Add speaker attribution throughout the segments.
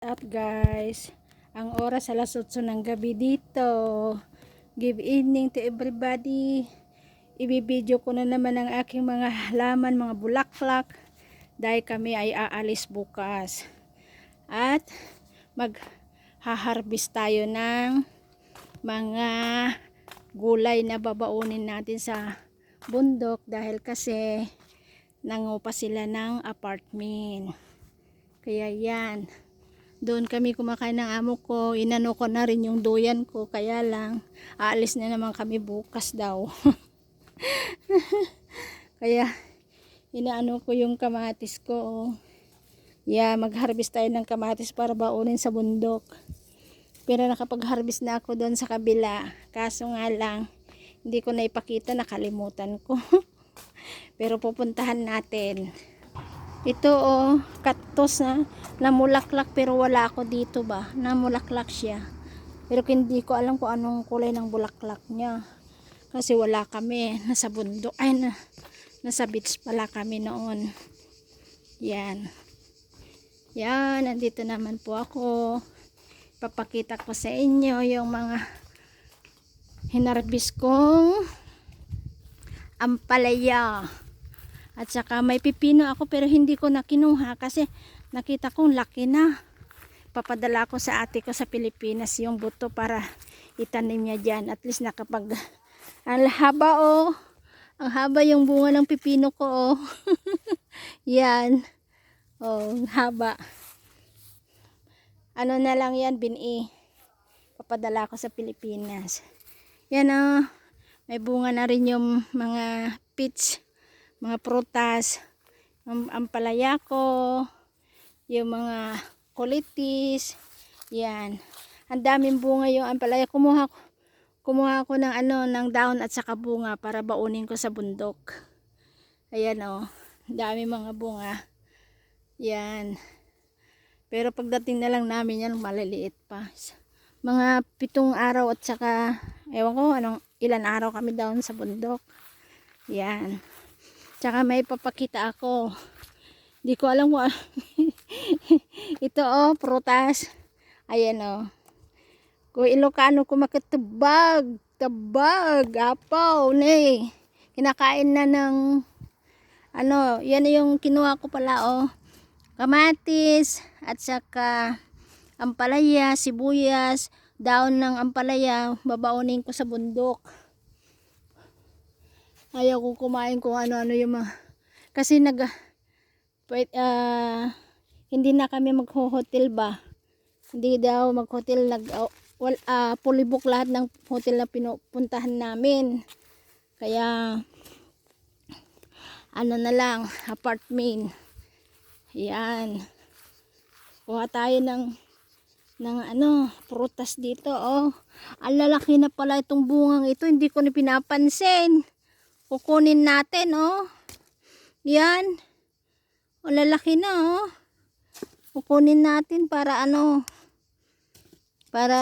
Speaker 1: Up guys, ang oras alas 8 ng gabi dito. Good evening to everybody. Ibibideo ko na naman ang aking mga halaman, mga bulaklak, dahil kami ay aalis bukas at mag-harvest tayo ng mga gulay na babaunin natin sa bundok, dahil kasi nangupa sila ng apartment. Kaya yan, doon kami kumakain ng amo ko. Inano ko na rin yung duyan ko, kaya lang aalis na naman kami bukas daw. Kaya inaano ko yung kamatis ko, oh. Yeah, mag-harvest tayo ng kamatis para baunin sa bundok. Pero nakapag-harvest na ako doon sa kabila, kaso nga lang hindi ko na ipakita, nakalimutan ko. Pero pupuntahan natin. Ito, oh, cactus na namulaklak, pero wala ako dito ba. Namulaklak siya. Pero hindi ko alam kung anong kulay ng bulaklak niya. Kasi wala kami. Nasa bundok. Ay, nasa beach pala kami noon. Yan. Yan, nandito naman po ako. Papakita ko sa inyo yung mga hinarbis kong ampalaya. At saka may pipino ako, pero hindi ko na kinuha kasi nakita kong laki na. Papadala ko sa ate ko sa Pilipinas yung buto para itanim niya dyan. At least nakapag... Ang haba, oh. Ang haba yung bunga ng pipino ko, oh. Yan. Oh, haba. Ano na lang yan, bini. Papadala ko sa Pilipinas. Yan, oh. May bunga na rin yung mga peach, mga prutas, ang ampalaya ko, yung mga kulitis. Yan, ang daming bunga yung ampalaya. Kumuha ko ng ng dahon at saka bunga para baunin ko sa bundok. Ayan, oh, dami mga bunga. Yan, pero pagdating na lang namin yan, maliliit pa. Mga 7 araw at saka ewan ko ilan araw kami down sa bundok. Yan. Tsaka may papakita ako. Di ko alam kung ito, oh, prutas. Ayan, oh. Kung Ilocano ko makatubag, apaw, ne. Kinakain na ng yan yung kinuha ko pala, oh. Kamatis at saka ampalaya, sibuyas, daon ng ampalaya, babaunin ko sa bundok. Ayaw ko kumain kung ano-ano yung mga... Kasi hindi na kami mag-hotel ba. Hindi daw mag-hotel. Pulibok lahat ng hotel na pinupuntahan namin. Kaya, na lang, apartment. Yan. Kuha tayo ng prutas dito, oh. Ang lalaki na pala itong bungang ito. Hindi ko na pinapansin. Kukunin natin, oh. Yan. O, lalaki na, oh. Kukunin natin para para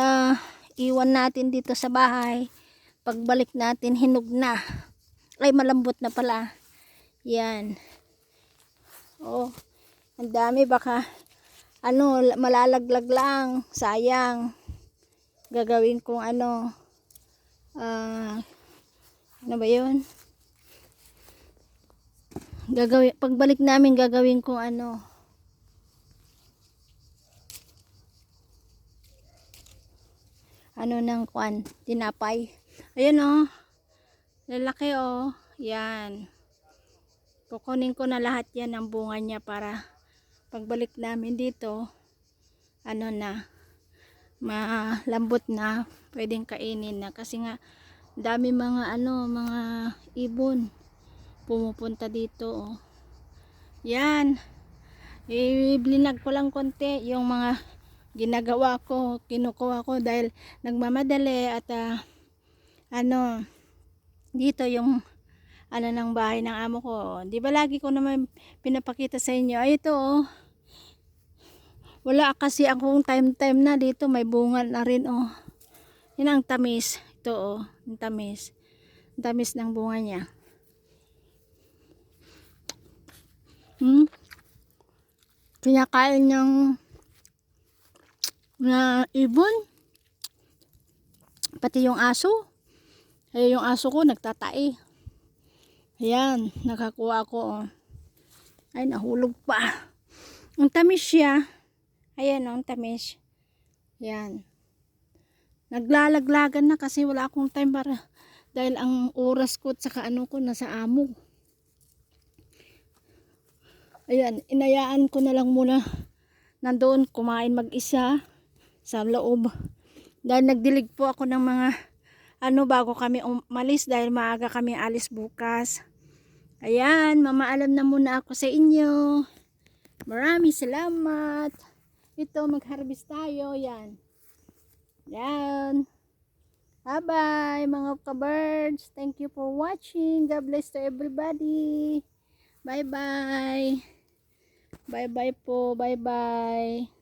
Speaker 1: iwan natin dito sa bahay. Pagbalik natin, hinog na. Ay, malambot na pala. Yan. Oh, ang dami, baka malalaglag lang. Sayang. Gagawin kong ano ba yun? Pagbalik namin gagawin kong ng tinapay. Ayun, oh, lalaki, oh. Yan, kukunin ko na lahat yan ng bunga niya para pagbalik namin dito malambot na, pwedeng kainin na. Kasi nga dami mga mga ibon pumupunta dito, oh. Yan, iblinag ko lang konti yung mga ginagawa ko, kinukuha ko dahil nagmamadali. At dito yung ng bahay ng amo ko. Di ba lagi ko naman pinapakita sa inyo? Ay, ito, oh. Wala kasi akong time na dito, may bunga na rin, oh. Yan ang tamis. Ito, oh, ang tamis. Ang tamis ng bunga niya. Kinakain niyang na ibon. Pati yung aso. Ay, yung aso ko nagtatae. Ayan, nakakuha ako. Oh. Ay, nahulog pa. Ang tamis siya. Ayan, ang tamis. Ayan. Naglalaglagan na kasi wala akong time para dahil ang oras ko at saka ano ko nasa amo. Ayan, inayaan ko na lang muna nandoon kumain mag-isa sa loob. Dahil nagdilig po ako ng mga bago kami umalis dahil maaga kami alis bukas. Ayan, mamaalam na muna ako sa inyo. Maraming salamat. Ito, mag-harvest tayo. Yan. Yan. Bye-bye mga ka-birds. Thank you for watching. God bless to everybody. Bye-bye. Bye-bye po. Bye-bye.